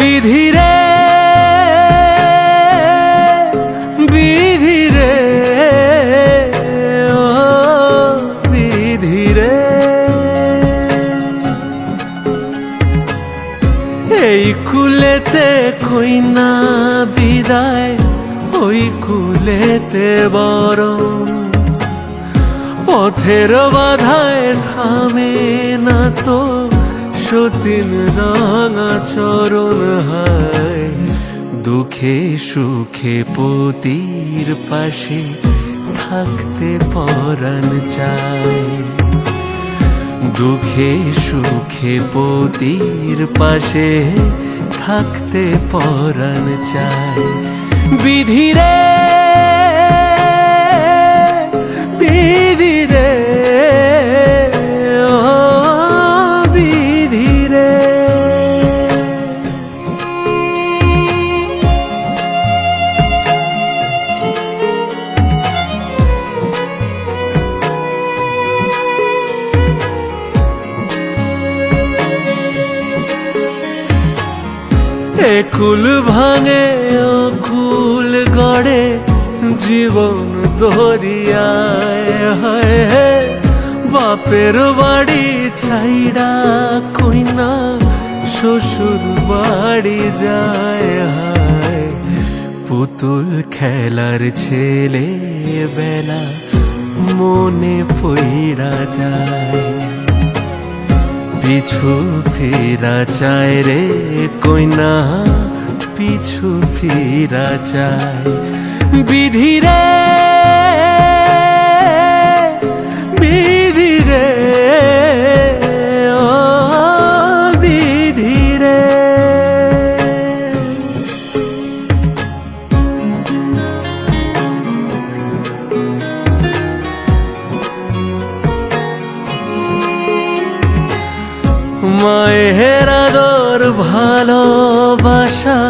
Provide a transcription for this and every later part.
বিধিরে বিধিরে ও বিধিরে, এই কুলেতে কইনা বিদায়, ওই কুলেতে বরং পথের বাধায় থামে না তো সতীন রাঙা চরণ হায়। দুঃখে সুখে পতির পাশে থাকতে পরাণ চায়, দুঃখে সুখে পতির পাশে থাকতে পরাণ চায়। বিধিরে বিধিরে ও বিধিরে, একুল ভাঙে অকুল গড়ে জীবন দরিয়ায়। হায় বাপের বাড়ি ছাইড়া কইনা শ্বশুর বাড়ি যায়। হায় পুতুল খেলার ছেলে বেলা মনে পইড়া যায়, পিছু ফিরা চায় রে কইনা পিছু ফিরা চায়। বিধিরে বিধিরে ও বিধিরে, মায়ের আদর ভালোবাসা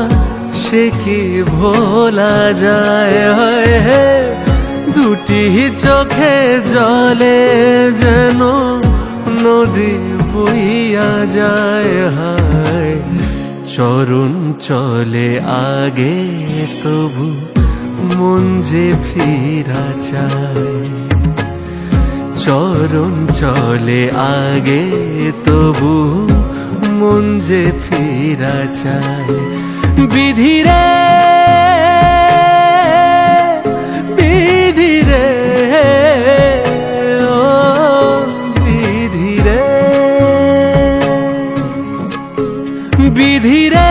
সে কি ভোলা যায়। হায় দুটি চোখে জলে যেন নদী বইয়া যায়। হায় চরণ চলে আগে তবু মন যে ফিরা চায়, চরণ চলে আগে তবু মন যে ফিরা চায়। বিধিরে বিধিরে ও বিধিরে বিধিরে।